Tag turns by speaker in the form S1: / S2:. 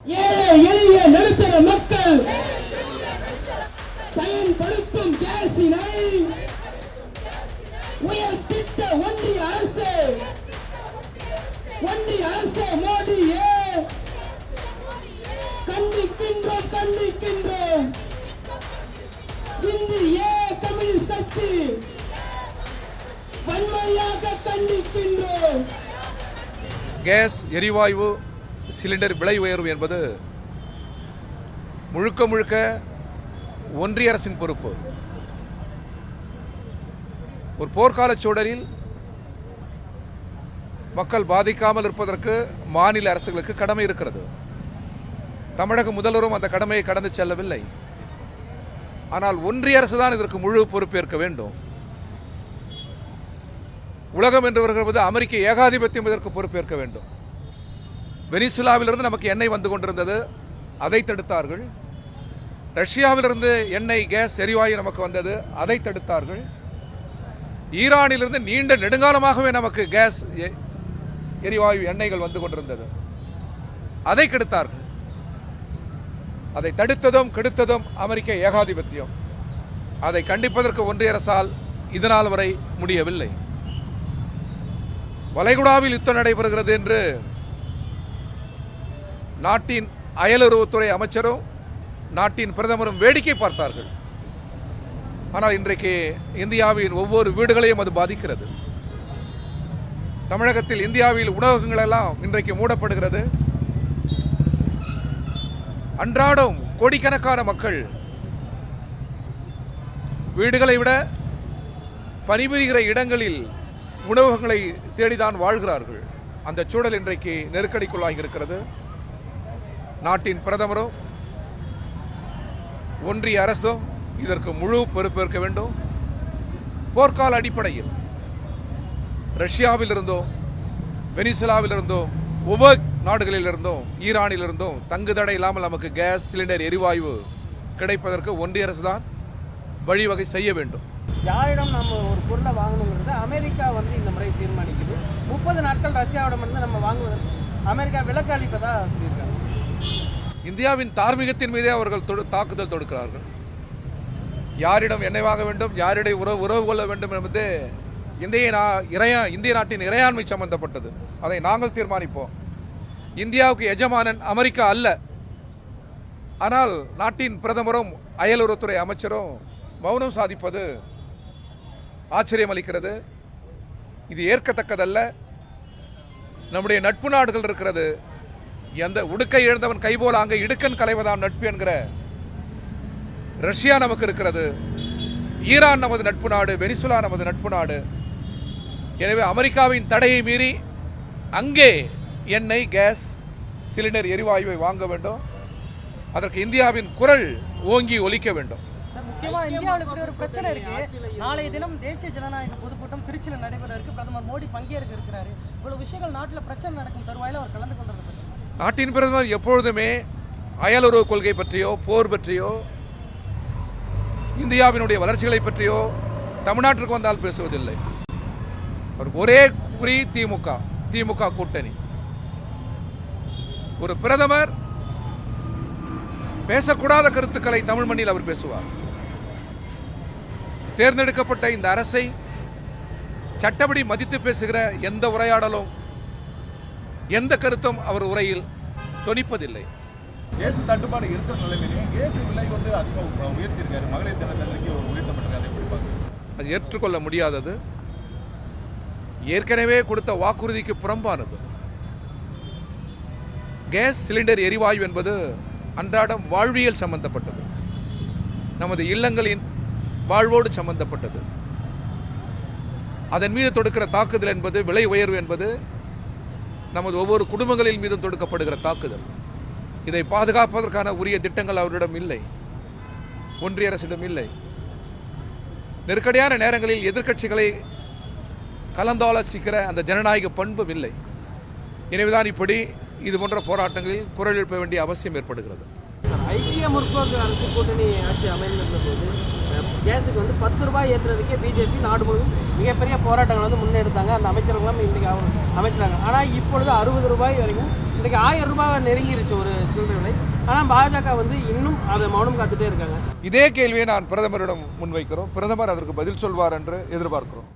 S1: எளிய நடுத்தர மக்கள் பயன்படுத்தும் கேஸினை உயர் திட்ட ஒன்றிய அரசு மோடியே கண்டிக்கின்றோம் இந்திய கம்யூனிஸ்ட் கட்சி வன்மையாக கண்டிக்கின்றோம்.
S2: கேஸ் எரிவாயு சிலிண்டர் விலை உயர்வு என்பது முழுக்க ஒன்றிய அரசின் பொறுப்பு. ஒரு போர்க்கால சூழலில் மக்கள் பாதிக்காமல் இருப்பதற்கு மாநில அரசுகளுக்கு கடமை இருக்கிறது. தமிழக முதல்வரும் அந்த கடமையை கடந்து செல்லவில்லை. ஆனால் ஒன்றிய அரசு தான் இதற்கு முழு பொறுப்பேற்க வேண்டும். உலகம் என்று வருகிறது அமெரிக்க ஏகாதிபத்தியம் இதற்கு பொறுப்பேற்க வேண்டும். வெனிசுலாவிலிருந்து நமக்கு எண்ணெய் வந்து கொண்டிருந்தது, அதை தடுத்தார்கள். ரஷ்யாவிலிருந்து எண்ணெய் கேஸ் எரிவாயு நமக்கு வந்தது, அதை தடுத்தார்கள். ஈரானிலிருந்து நீண்ட நெடுங்காலமாகவே நமக்கு கேஸ் எரிவாயு எண்ணெய்கள் வந்து கொண்டிருந்தது, அதை கெடுத்தார்கள். அதை தடுத்ததும் கெடுத்ததும் அமெரிக்க ஏகாதிபத்தியம். அதை கண்டிப்பதற்கு ஒன்றிய அரசால் இதனால் வரை முடியவில்லை. வளைகுடாவில் யுத்தம் நடைபெறுகிறது என்று நாட்டின் அயலுறவுத்துறை அமைச்சரும் நாட்டின் பிரதமரும் வேடிக்கை பார்த்தார்கள். ஆனால் இன்றைக்கு இந்தியாவின் ஒவ்வொரு வீடுகளையும் அது பாதிக்கிறது. தமிழகத்தில் இந்தியாவில் உணவகங்கள் எல்லாம் இன்றைக்கு மூடப்படுகிறது. அன்றாடம் கோடிக்கணக்கான மக்கள் வீடுகளை விட பணிபுரிகிற இடங்களில் உணவகங்களை தேடிதான் வாழ்கிறார்கள். அந்த சூழல் இன்றைக்கு நெருக்கடிக்குள்ளாகி இருக்கிறது. நாட்டின் பிரதமரும் ஒன்றிய அரசும் இதற்கு முழு பொறுப்பேற்க வேண்டும். போர்க்கால அடிப்படையில் ரஷ்யாவிலிருந்தோ வெனிசுலாவிலிருந்தோ உபக் நாடுகளிலிருந்தும் ஈரானிலிருந்தும் தங்குதடை இல்லாமல் நமக்கு கேஸ் சிலிண்டர் எரிவாயு கிடைப்பதற்கு ஒன்றிய அரசு தான் வழிவகை செய்ய வேண்டும்.
S3: யாரிடம் நம்ம ஒரு பொருளை வாங்கணுங்கிறது அமெரிக்கா இந்த முறை தீர்மானிக்குது. 30 நாட்கள் ரஷ்யாவிடம் நம்ம வாங்குவதற்கு அமெரிக்கா விலக்கு அளிப்பதா சொல்லியிருக்காங்க.
S2: இந்தியாவின் தார்மீகத்தின் மீதே அவர்கள் தாக்குதல் தொடுக்கிறார்கள். யாரிடம் எண்ணெய் வாங்க வேண்டும், யாரிடம் உறவு கொள்ள வேண்டும் என்பது இந்திய நாட்டின் இறையாண்மை சம்பந்தப்பட்டது. அதை நாங்கள் தீர்மானிப்போம். இந்தியாவுக்கு எஜமானன் அமெரிக்கா அல்ல. ஆனால் நாட்டின் பிரதமரும் அயலுறவுத்துறை அமைச்சரும் மௌனம் சாதிப்பது ஆச்சரியம் அளிக்கிறது. இது ஏற்கத்தக்கதல்ல. நம்முடைய நட்பு நாடுகள் இருக்கிறது. எந்த உடுக்கை இழந்தவன் கைபோல அங்கே இடுக்கன் களைவதாம் நட்பு என்கிற ரஷ்யா நமக்கு இருக்கிறது. ஈரான் நமது நட்பு நாடு, வெனிசுலா நமது நட்பு நாடு. எனவே அமெரிக்காவின் தடையை மீறி அங்கே எண்ணெய் கேஸ் சிலிண்டர் எரிவாயுவை வாங்க வேண்டும். அதற்கு இந்தியாவின் குரல் ஓங்கி ஒலிக்க வேண்டும்.
S3: முக்கியமா இந்தியாவில் ஒரு பிரச்சனை இருக்கு. நாளைய தினம் தேசிய ஜனநாயக பொதுக்கூட்டம் திருச்சியில் நடைபெற இருக்கு. பிரதமர் மோடி பங்கேற்க இருக்கிறாரு. இவ்வளவு விஷயங்கள் நாட்டில் பிரச்சனை நடக்கும் தருவாயில் அவர் கலந்து கொண்டிருக்கிறார்.
S2: நாட்டின் பிரதமர் எப்பொழுதுமே அயலுறவு கொள்கை பற்றியோ போர் பற்றியோ இந்தியாவினுடைய வளர்ச்சிகளை பற்றியோ தமிழ்நாட்டிற்கு வந்தால் பேசுவதில்லை. அவருக்கு ஒரே குறி திமுக கூட்டணி. ஒரு பிரதமர் பேசக்கூடாத கருத்துக்களை தமிழ் மண்ணில் அவர் பேசுவார். தேர்ந்தெடுக்கப்பட்ட இந்த அரசை சட்டப்படி மதித்து பேசுகிற எந்த உரையாடலும் எந்த கருத்தும் அவர் உரையில் தொனிப்பதில்லை.
S4: கேஸ் தட்டுப்பாடு இருக்கிற நிலைமையிலே கேஸ் விலை அதிகமாக உயர்த்தியிருக்காரு. மகளிர் தினத்தன்னைக்கு உயர்த்தப்பட்டிருக்காரு.
S2: அது ஏற்றுக்கொள்ள முடியாதது. ஏற்கனவே கொடுத்த வாக்குறுதிக்கு புறம்பானது. கேஸ் சிலிண்டர் எரிவாயு என்பது அன்றாடம் வாழ்வியல் சம்பந்தப்பட்டது. நமது இல்லங்களின் வாழ்வோடு சம்பந்தப்பட்டது. அதன் மீது தொடுக்கிற தாக்குதல் என்பது, விலை உயர்வு என்பது நமது ஒவ்வொரு குடும்பங்களின் மீதும் தொடுக்கப்படுகிற தாக்குதல். இதை பாதுகாப்பதற்கான உரிய திட்டங்கள் அவரிடம் இல்லை, ஒன்றிய அரசிடம் இல்லை. நெருக்கடியான நேரங்களில் எதிர்க்கட்சிகளை கலந்தாலோசிக்கிற அந்த ஜனநாயக பண்பும் இல்லை. எனவேதான் இப்படி இது போன்ற போராட்டங்களில் குரல் எழுப்ப வேண்டிய அவசியம் ஏற்படுகிறது.
S3: ஐக்கிய முற்போக்கு அரசு கூட்டணி ஆட்சி அமைந்திருந்த போது கேஸுக்கு 10 ரூபாய் ஏற்றுறதுக்கே பிஜேபி நாடு முழுவதும் மிகப்பெரிய போராட்டங்கள் முன்னெடுத்தாங்க. அந்த அமைச்சர்களும் இன்றைக்கு அமைச்சாங்க. ஆனால் இப்பொழுது 60 ரூபாய் வரைக்கும் இந்த
S5: இன்னைக்கு 1000 ரூபாய் நெருங்கிருச்சு ஒரு சில்லறை விலை. ஆனால் பாஜக வந்து இன்னும் அதை மௌனம் காத்துட்டே இருக்காங்க.
S2: இதே கேள்வியை நான் பிரதமரிடம் முன்வைக்கிறோம். பிரதமர் அதற்கு பதில் சொல்வார் என்று எதிர்பார்க்கிறோம்.